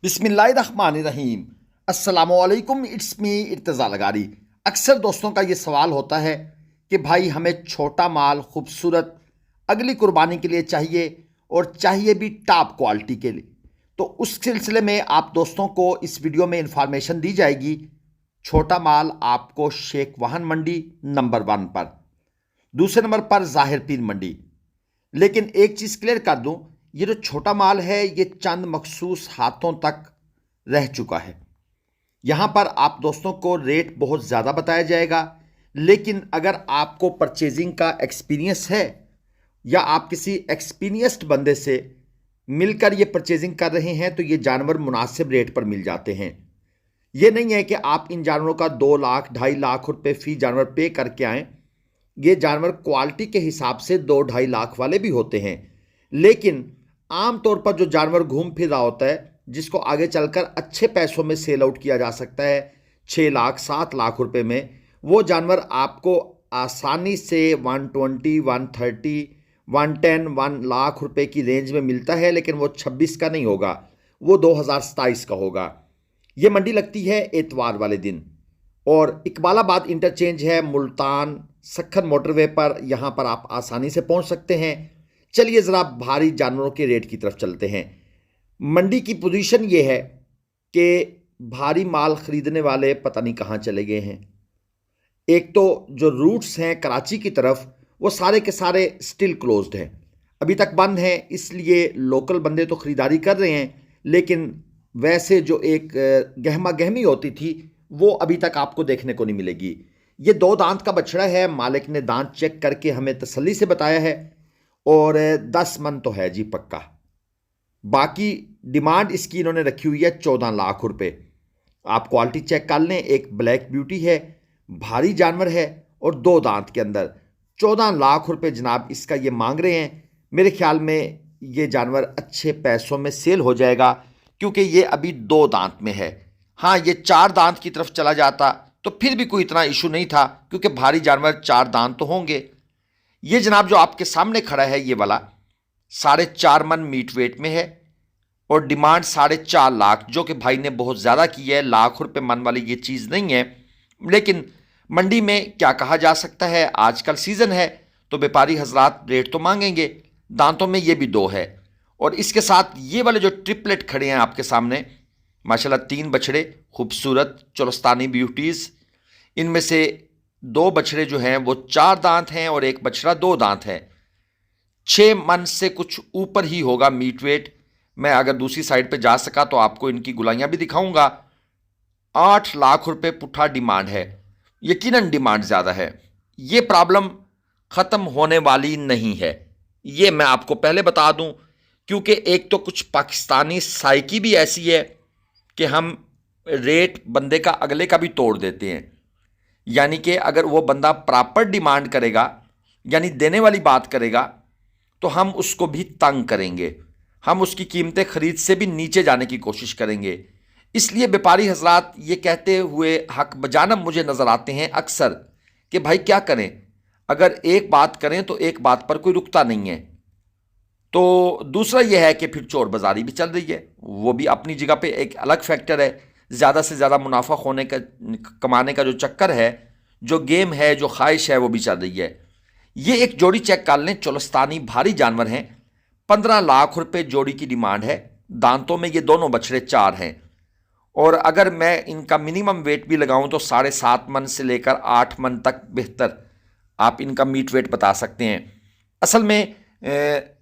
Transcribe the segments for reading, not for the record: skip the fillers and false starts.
बिस्मिल्लाहिर्रहमानिर्रहीम। अस्सलामुअलैकुम, it's me Irtaza लगारी। अक्सर दोस्तों का ये सवाल होता है कि भाई हमें छोटा माल खूबसूरत अगली कुर्बानी के लिए चाहिए और चाहिए भी टॉप क्वालिटी के लिए। तो उस सिलसिले में आप दोस्तों को इस वीडियो में इंफॉर्मेशन दी जाएगी। छोटा माल आपको शेख वाहन मंडी नंबर 1 पर, दूसरे नंबर पर ज़ाहिर पीर मंडी। लेकिन एक चीज़ क्लियर कर दूं, ये जो छोटा माल है ये चंद मखसूस हाथों तक रह चुका है। यहाँ पर आप दोस्तों को रेट बहुत ज़्यादा बताया जाएगा, लेकिन अगर आपको परचेजिंग का एक्सपीरियंस है या आप किसी एक्सपीरियंस्ड बंदे से मिलकर ये परचेजिंग कर रहे हैं तो ये जानवर मुनासिब रेट पर मिल जाते हैं। ये नहीं है कि आप इन जानवरों का 2 लाख 2.5 लाख रुपए फी जानवर पे करके आएँ। ये जानवर क्वालिटी के हिसाब से 2-2.5 लाख वाले भी होते हैं, लेकिन आमतौर पर जो जानवर घूम फिर रहा होता है जिसको आगे चलकर अच्छे पैसों में सेल आउट किया जा सकता है 6 लाख 7 लाख रुपए में, वो जानवर आपको आसानी से 120, 130, 110, 1 लाख रुपए की रेंज में मिलता है। लेकिन वो 26 का नहीं होगा, वो 2027 का होगा। ये मंडी लगती है एतवार वाले दिन और इकबालाबाद इंटरचेंज है मुल्तान सक्खन मोटरवे पर। यहाँ पर आप आसानी से पहुँच सकते हैं। चलिए ज़रा भारी जानवरों के रेट की तरफ चलते हैं। मंडी की पोजीशन ये है कि भारी माल ख़रीदने वाले पता नहीं कहाँ चले गए हैं। एक तो जो रूट्स हैं कराची की तरफ वो सारे के सारे स्टिल क्लोज्ड हैं, अभी तक बंद हैं। इसलिए लोकल बंदे तो ख़रीदारी कर रहे हैं, लेकिन वैसे जो एक गहमा गहमी होती थी वो अभी तक आपको देखने को नहीं मिलेगी। ये 2 दांत का बछड़ा है, मालिक ने दांत चेक करके हमें तसल्ली से बताया है और 10 मन तो है जी पक्का। बाकी डिमांड इसकी इन्होंने रखी हुई है 14 लाख रुपए। आप क्वालिटी चेक कर लें। एक ब्लैक ब्यूटी है, भारी जानवर है और 2 दांत के अंदर 14 लाख रुपए जनाब इसका ये मांग रहे हैं। मेरे ख्याल में ये जानवर अच्छे पैसों में सेल हो जाएगा क्योंकि ये अभी 2 दांत में है। हाँ, ये 4 दांत की तरफ चला जाता तो फिर भी कोई इतना इशू नहीं था क्योंकि भारी जानवर 4 दांत तो होंगे। ये जनाब जो आपके सामने खड़ा है ये वाला 4.5 मन मीट वेट में है और डिमांड 4.5 लाख, जो कि भाई ने बहुत ज़्यादा की है। लाख रुपए मन वाली ये चीज़ नहीं है, लेकिन मंडी में क्या कहा जा सकता है, आजकल सीज़न है तो व्यापारी हजरात रेट तो मांगेंगे। दांतों में ये भी 2 है और इसके साथ ये वाले जो ट्रिपलेट खड़े हैं आपके सामने, माशाल्लाह 3 बछड़े खूबसूरत चोलस्तानी ब्यूटीज़। इनमें से 2 बछड़े जो हैं वो 4 दांत हैं और एक बछड़ा 2 दांत है। 6 मन से कुछ ऊपर ही होगा मीट वेट। मैं अगर दूसरी साइड पे जा सका तो आपको इनकी गुलाइयाँ भी दिखाऊंगा। 8 लाख रुपए पुट्ठा डिमांड है। यकीनन डिमांड ज़्यादा है। ये प्रॉब्लम ख़त्म होने वाली नहीं है, ये मैं आपको पहले बता दूं, क्योंकि एक तो कुछ पाकिस्तानी साइकी भी ऐसी है कि हम रेट बंदे का अगले का भी तोड़ देते हैं। यानी कि अगर वो बंदा प्रॉपर डिमांड करेगा यानी देने वाली बात करेगा तो हम उसको भी तंग करेंगे, हम उसकी कीमतें खरीद से भी नीचे जाने की कोशिश करेंगे। इसलिए व्यापारी हजरात ये कहते हुए हक बजानब मुझे नज़र आते हैं अक्सर कि भाई क्या करें, अगर एक बात करें तो एक बात पर कोई रुकता नहीं है। तो दूसरा यह है कि फिर चोर बाजारी भी चल रही है, वो भी अपनी जगह पे एक अलग फैक्टर है। ज़्यादा से ज़्यादा मुनाफा होने का कमाने का जो चक्कर है, जो गेम है, जो ख्वाहिश है, वो भी चल रही है। ये एक जोड़ी चेक कर लें, चोलस्तानी भारी जानवर हैं। 15 लाख रुपए जोड़ी की डिमांड है। दांतों में ये दोनों बछड़े 4 हैं और अगर मैं इनका मिनिमम वेट भी लगाऊं तो 7.5 मन से लेकर 8 मन तक बेहतर आप इनका मीट वेट बता सकते हैं। असल में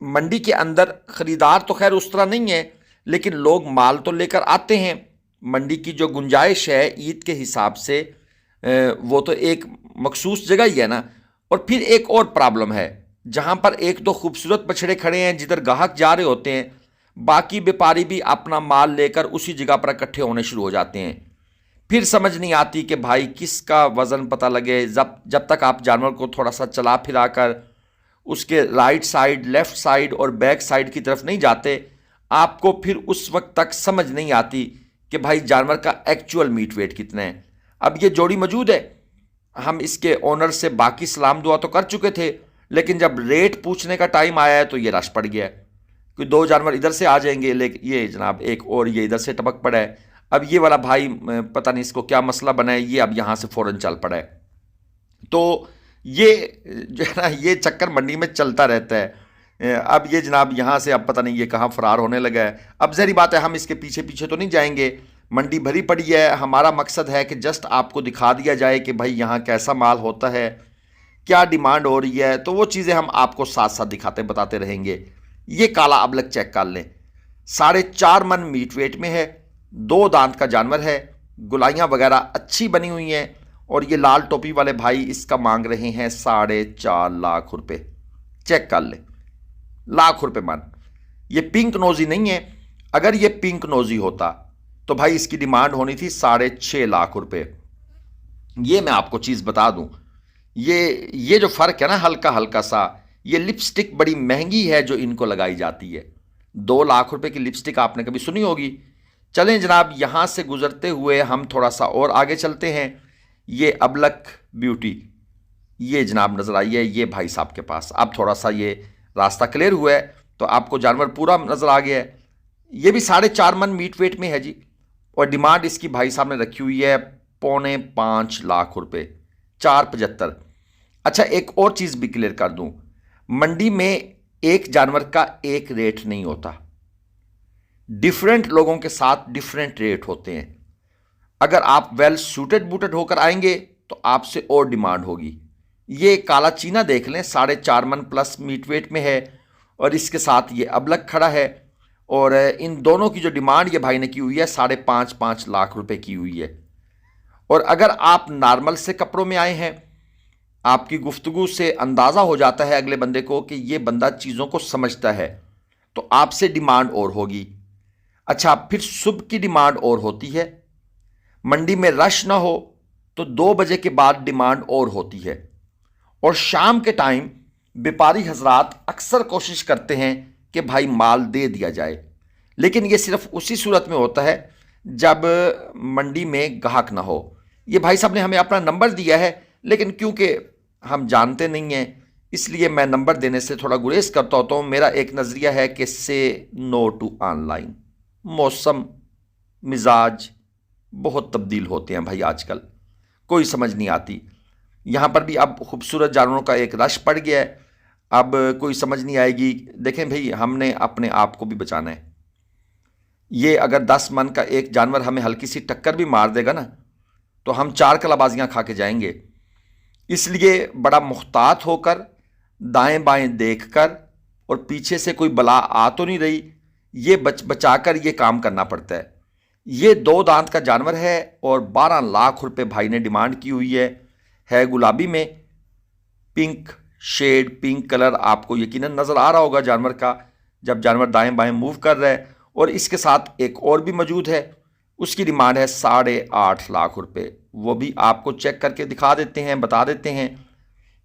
मंडी के अंदर ख़रीदार तो खैर उस तरह नहीं है, लेकिन लोग माल तो लेकर आते हैं। मंडी की जो गुंजाइश है ईद के हिसाब से वो तो एक मखसूस जगह ही है ना। और फिर एक और प्रॉब्लम है, जहाँ पर एक दो खूबसूरत बछड़े खड़े हैं जिधर ग्राहक जा रहे होते हैं, बाकी व्यापारी भी अपना माल लेकर उसी जगह पर इकट्ठे होने शुरू हो जाते हैं। फिर समझ नहीं आती कि भाई किसका वज़न पता लगे। जब तक आप जानवर को थोड़ा सा चला फिरा कर उसके राइट साइड, लेफ़्ट साइड और बैक साइड की तरफ नहीं जाते, आपको फिर उस वक्त तक समझ नहीं आती कि भाई जानवर का एक्चुअल मीट वेट कितना है। अब ये जोड़ी मौजूद है, हम इसके ओनर से बाकी सलाम दुआ तो कर चुके थे, लेकिन जब रेट पूछने का टाइम आया है तो ये रश पड़ गया है। कि 2 जानवर इधर से आ जाएंगे, लेकिन ये जनाब एक और ये इधर से टपक पड़ा है। अब ये वाला भाई पता नहीं इसको क्या मसला बना है, ये अब यहाँ से फ़ौरन चल पड़ा है। तो ये जो है ना, ये चक्कर मंडी में चलता रहता है। अब ये जनाब यहाँ से अब पता नहीं ये कहाँ फ़रार होने लगा है। अब ज़हरी बात है, हम इसके पीछे पीछे तो नहीं जाएंगे, मंडी भरी पड़ी है। हमारा मकसद है कि जस्ट आपको दिखा दिया जाए कि भाई यहाँ कैसा माल होता है, क्या डिमांड हो रही है, तो वो चीज़ें हम आपको साथ साथ दिखाते बताते रहेंगे। ये काला अबलक चेक कर लें, 4.5 मन मीट वेट में है, 2 दांत का जानवर है, गुलाइयाँ वगैरह अच्छी बनी हुई हैं। और ये लाल टोपी वाले भाई इसका मांग रहे हैं 4.5 लाख रुपए। चेक कर लें, लाख रुपए मन। ये पिंक नोजी नहीं है, अगर ये पिंक नोजी होता तो भाई इसकी डिमांड होनी थी 6.5 लाख रुपए। ये मैं आपको चीज़ बता दूं, ये जो फ़र्क है ना हल्का हल्का सा, ये लिपस्टिक बड़ी महंगी है जो इनको लगाई जाती है। 2 लाख रुपए की लिपस्टिक आपने कभी सुनी होगी। चलें जनाब, यहां से गुजरते हुए हम थोड़ा सा और आगे चलते हैं। ये अबलक ब्यूटी ये जनाब नज़र आई है ये भाई साहब के पास। अब थोड़ा सा ये रास्ता क्लियर हुआ है तो आपको जानवर पूरा नज़र आ गया है। ये भी 4.5 मन मीट वेट में है जी, और डिमांड इसकी भाई साहब ने रखी हुई है 4.25 लाख रुपए, 4.75। अच्छा, एक और चीज़ भी क्लियर कर दूं, मंडी में एक जानवर का एक रेट नहीं होता, डिफरेंट लोगों के साथ डिफरेंट रेट होते हैं। अगर आप वेल सूटेड बूटेड होकर आएंगे तो आपसे और डिमांड होगी। ये काला चीना देख लें, 4.5 मन प्लस मीट वेट में है, और इसके साथ ये अबलक खड़ा है, और इन दोनों की जो डिमांड ये भाई ने की हुई है 5.5 लाख रुपए की हुई है। और अगर आप नॉर्मल से कपड़ों में आए हैं, आपकी गुफ्तगू से अंदाज़ा हो जाता है अगले बंदे को कि ये बंदा चीज़ों को समझता है, तो आपसे डिमांड और होगी। अच्छा, फिर सुबह की डिमांड और होती है, मंडी में रश ना हो तो 2 बजे के बाद डिमांड और होती है, और शाम के टाइम व्यापारी हजरात अक्सर कोशिश करते हैं कि भाई माल दे दिया जाए, लेकिन ये सिर्फ उसी सूरत में होता है जब मंडी में ग्राहक ना हो। ये भाई साहब ने हमें अपना नंबर दिया है, लेकिन क्योंकि हम जानते नहीं हैं इसलिए मैं नंबर देने से थोड़ा गुरेज करता होता हूँ। मेरा एक नज़रिया है कि से नो टू ऑनलाइन। मौसम मिजाज बहुत तब्दील होते हैं भाई आजकल, कोई समझ नहीं आती। यहाँ पर भी अब खूबसूरत जानवरों का एक रश पड़ गया है, अब कोई समझ नहीं आएगी। देखें भाई, हमने अपने आप को भी बचाना है। ये अगर 10 मन का एक जानवर हमें हल्की सी टक्कर भी मार देगा ना, तो हम 4 कलाबाजियाँ खा के जाएंगे। इसलिए बड़ा मुख्तात होकर, दाएं बाएं देखकर, और पीछे से कोई बला आ तो नहीं रही, ये बचाकर ये काम करना पड़ता है। ये 2 दांत का जानवर है और 12 लाख रुपए भाई ने डिमांड की हुई है गुलाबी में, पिंक शेड, पिंक कलर आपको यकीनन नज़र आ रहा होगा जानवर का जब जानवर दाएं बाएं मूव कर रहा है। और इसके साथ एक और भी मौजूद है, उसकी डिमांड है 8.5 लाख रुपए। वो भी आपको चेक करके दिखा देते हैं, बता देते हैं।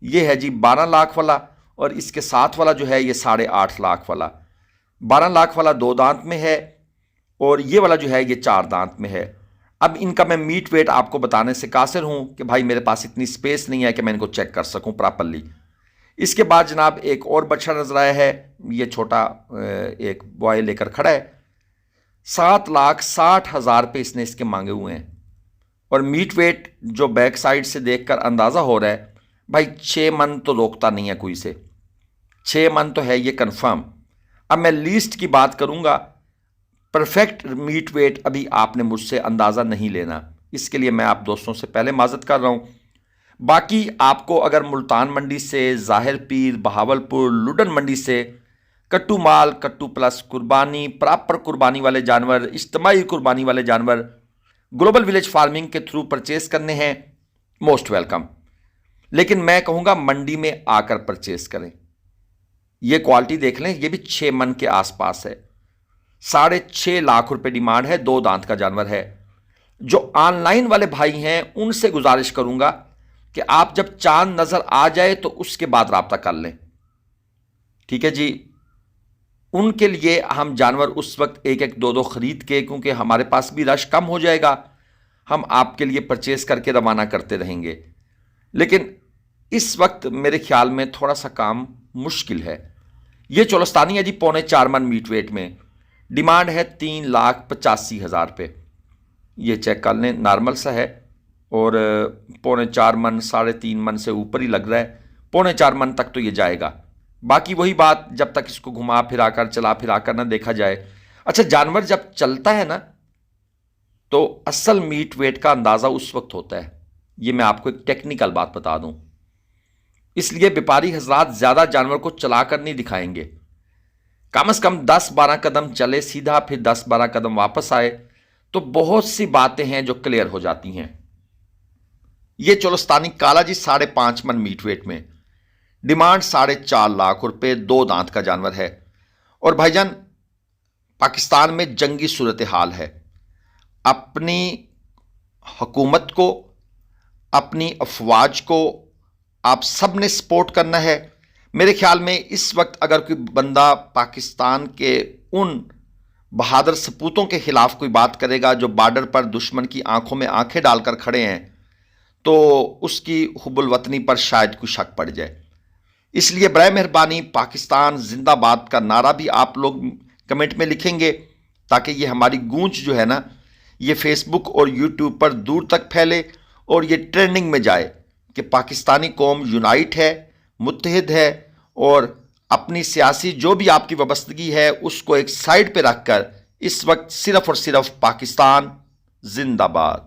ये है जी 12 लाख वाला, और इसके साथ वाला जो है ये 8.5 लाख वाला। 12 लाख वाला 2 दांत में है, और ये वाला जो है ये 4 दांत में है। अब इनका मैं मीट वेट आपको बताने से कासिर हूं कि भाई मेरे पास इतनी स्पेस नहीं है कि मैं इनको चेक कर सकूं प्रॉपरली। इसके बाद जनाब एक और बच्चा नजर आया है, ये छोटा एक बॉय लेकर खड़ा है। 7,60,000 रुपये इसने इसके मांगे हुए हैं, और मीट वेट जो बैक साइड से देखकर अंदाज़ा हो रहा है भाई 6 मन तो रोकता नहीं है कोई से, 6 मन तो है ये कंफर्म। अब मैं लीस्ट की बात करूंगा, परफेक्ट मीट वेट अभी आपने मुझसे अंदाज़ा नहीं लेना, इसके लिए मैं आप दोस्तों से पहले माजत कर रहा हूँ। बाकी आपको अगर मुल्तान मंडी से, ज़ाहिर पीर, बहावलपुर, लुडन मंडी से कट्टू माल, कट्टू प्लस कुर्बानी, प्रॉपर कुर्बानी वाले जानवर, इज्तिमाई कुर्बानी वाले जानवर ग्लोबल विलेज फार्मिंग के थ्रू परचेस करने हैं, मोस्ट वेलकम। लेकिन मैं कहूँगा मंडी में आकर परचेस करें। ये क्वालिटी देख लें, ये भी 6 मन के आसपास है, 6.5 लाख रुपए डिमांड है, 2 दांत का जानवर है। जो ऑनलाइन वाले भाई हैं उनसे गुजारिश करूंगा कि आप जब चांद नजर आ जाए तो उसके बाद राब्ता कर लें, ठीक है जी। उनके लिए हम जानवर उस वक्त 1-1, 2-2 खरीद के, क्योंकि हमारे पास भी रश कम हो जाएगा, हम आपके लिए परचेस करके रवाना करते रहेंगे। लेकिन इस वक्त मेरे ख्याल में थोड़ा सा काम मुश्किल है, ये चोलस्तानी है जी 3.25 मन मीट वेट में, डिमांड है 3,85,000 पे। ये चेक कर लें, नॉर्मल सा है और 3.25 मन 3.5 मन से ऊपर ही लग रहा है, 3.25 मन तक तो ये जाएगा। बाकी वही बात, जब तक इसको घुमा फिरा कर चला फिरा कर ना देखा जाए। अच्छा, जानवर जब चलता है ना तो असल मीट वेट का अंदाज़ा उस वक्त होता है। ये मैं आपको एक टेक्निकल बात बता दूं, इसलिए व्यापारी हजरात ज़्यादा जानवर को चलाकर नहीं दिखाएंगे। कम से कम 10-12 कदम चले सीधा, फिर 10-12 कदम वापस आए, तो बहुत सी बातें हैं जो क्लियर हो जाती हैं। ये चोलस्तानी काला जी 5.5 मन मीट वेट में, डिमांड 4.5 लाख रुपए, 2 दांत का जानवर है। और भाईजान, पाकिस्तान में जंगी सूरत हाल है। अपनी हुकूमत को, अपनी अफवाज को आप सब ने सपोर्ट करना है। मेरे ख्याल में इस वक्त अगर कोई बंदा पाकिस्तान के उन बहादुर सपूतों के खिलाफ कोई बात करेगा जो बॉर्डर पर दुश्मन की आंखों में आंखें डालकर खड़े हैं, तो उसकी हुब्बुल वतनी पर शायद कोई शक पड़ जाए। इसलिए बराए मेहरबानी पाकिस्तान जिंदाबाद का नारा भी आप लोग कमेंट में लिखेंगे, ताकि ये हमारी गूंज जो है ना, ये फेसबुक और यूट्यूब पर दूर तक फैले और ये ट्रेंडिंग में जाए कि पाकिस्तानी कौम यूनाइट है, मुत्तहिद है, और अपनी सियासी जो भी आपकी वाबस्तगी है उसको एक साइड पे रखकर इस वक्त सिर्फ और सिर्फ पाकिस्तान जिंदाबाद।